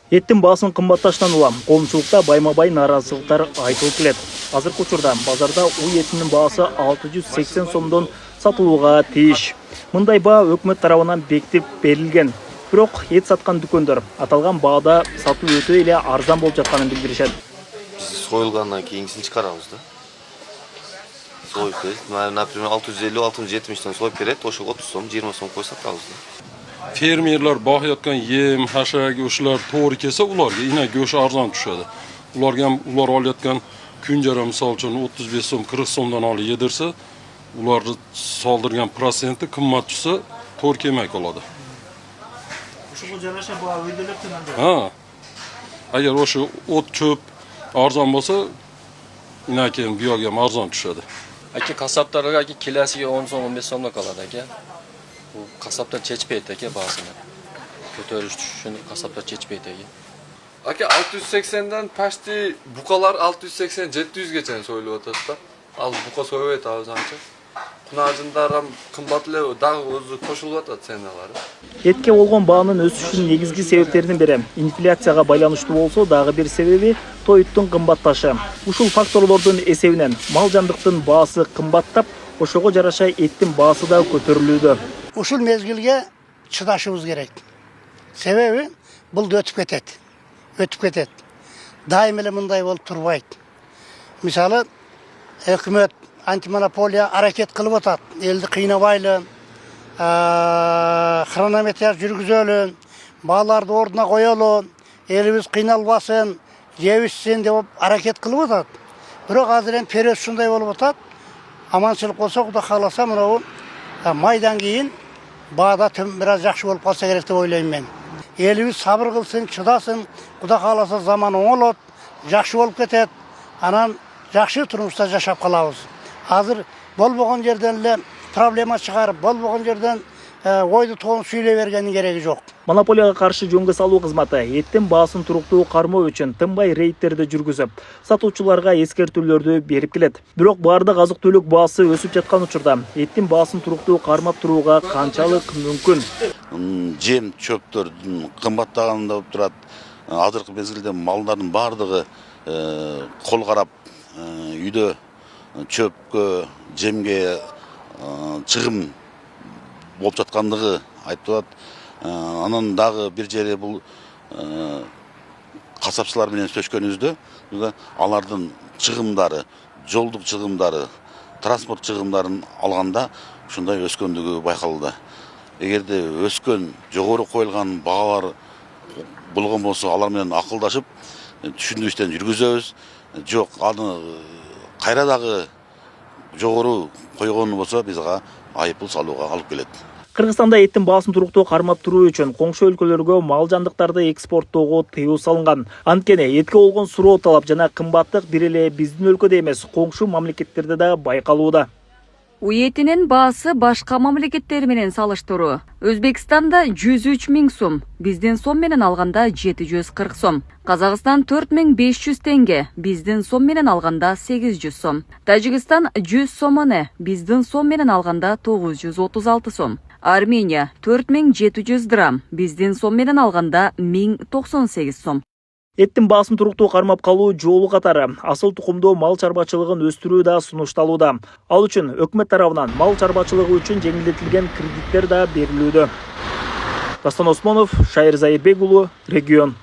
Еттин баасын кымбатташынан улам коомчулукта байма-бай нааразычылыктар айтылып келет. Азыркы учурда базарда уй этинин баасы 680 сомдон сатылууга тийиш. Мындай баа өкмөт тарабынан бекитип берилген. Бирок эт саткан дүкөндөр аталган баада сатуу өтө эле арзан болуп жатканын билдиришет. Soyulgandan keyingisini çıkarabız da. Soyup verir. Например, 650-670'den soyup verir. Oşu 30 som, 20 som koy satabız da. Fermerlar bağıyatkan yem, haşak, o'shalar to'g'ri kelsa, ularga inak go'shti arzon tushadi. Ularga ham ular olayotgan kunjara misol uchun 35 so'm, 40 so'mdan olib yedirsa, ularni soldirgan prosenti qimmat tushsa, to'g'ri kelmay qoladi. Ушуга жараша баа өйдөлөп турганда. Ha. Agar o'sha o't ko'p arzon bo'lsa, inak ham bu yoqqa ham arzon tushadi. Aka kasaplarga kilosiga 10 so'm 15 so'mda qoladi aka. Bu kasaplar chechpaydi aka bahsini. Ko'tarish tushishini kasaplar chechpaydi aka. Aka 680'dan pasti buqalar 680-700 geçen soyuluyotatdi da. Al buqa soyup atабыз ancha. Kunajinдар ham qimmatli dag'i o'zi qo'shilib atadi senalari. Этке болгон баанын өсүшүнүн негизги себептеринин бири инфляцияга байланыштуу болсо, дагы бир себеби тоюттун кымбатташы. Ушул факторлордун эсебинен мал жандыктын баасы кымбаттап, ошого жараша эттин баасы да көтөрүлүүдө. Ушул мезгилге чыдашыбыз керек. Себеби бул өтүп кетет. Өтүп кетет. Дайым эле мындай болуп турбайт. Мисалы, өкмөт антимонополия аракет кылып атат. Элди кыйнабайлы, хронометр жүргүзөлү, бааларды ордуна коелу, элибиз кыйналбасын, жебишсин деп аракет кылып атат. Бирок азыр эми период ушундай болуп атат. Аманчылык болсо, Кудай кааласа, мына майдан кийин баада бир аз жакшы болуп калса керек деп ойлойм мен. Элибиз сабыр кылсын, чыдасын, Кудай кааласа заман оңолот, жакшы болуп кетет. Анан жакшы турмушта жашап калабыз. Азыр болбогон жерден эле проблема чыгарып, болбогон жерден ойду тоон сүйлөй бергендин кереги жок. Монополияга каршы жөнгө салуу кызматы эттин баасын туруктуу кармоо үчүн тынбай рейдтерди жүргүзүп, сатуучуларга эскертүүлөрдү берип келет. Бирок баардык азык-түлүк баасы өсүп жаткан учурда эттин баасын туруктуу кармап турууга канчалык мүмкүн? Жем, чөптөрдүн кымбаттаганында болуп турат. Азыркы мезгилде малдардын баардыгы кол карап, үйдө чөпкө, жемге чыгым болуп жаткандыгы айтып атат. Анан дагы бир жери бул касапчылар менен сөчкөнүбүздө алардын чыгымдары, жолдук чыгымдары, транспорт чыгымдарын алганда ушундай өскөндүгү байкалды. Эгерде өскөн, жогору коюлган баалар болгон болсо, алар менен акылдашып, түшүндүрүштөн жүргүзөбүз. Жок, аны кайра дагы жогору койгон болсо, бизге айыппул салууга алып келет. Кыргызстанда эттин баасын туруктуу кармап туруу үчүн коңшу өлкөлөргө мал жандыктарды экспорттоого тыюу салынган. Анткени этке болгон суроо талап жана кымбаттык бир эле биздин өлкөдө эмес, коңшу мамлекеттерде да байкалууда. Уй этинин баасы башка мамлекеттер менен салыштыруу. Өзбекстанда 103 000 сом, биздин сом менен алганда 740 сом. Казакстан 4500 тенге, биздин сом менен алганда 800 сом. Тажикстан 100 сомоне, биздин сом менен алганда 936 сом. Армения 4700 драм, биздин сом менен алганда 1098 сом. Эттин баасын туруктуу кармап калуу жолу катары асыл тукумдуу мал чарбачылыгын өстүрүү да сунушталууда. Ал үчүн өкмөт тарабынан мал чарбачылыгы үчүн жеңилдетилген кредиттер да берилүүдө. Дастан Осмонов, Шайыр Зайырбек уулу, Регион.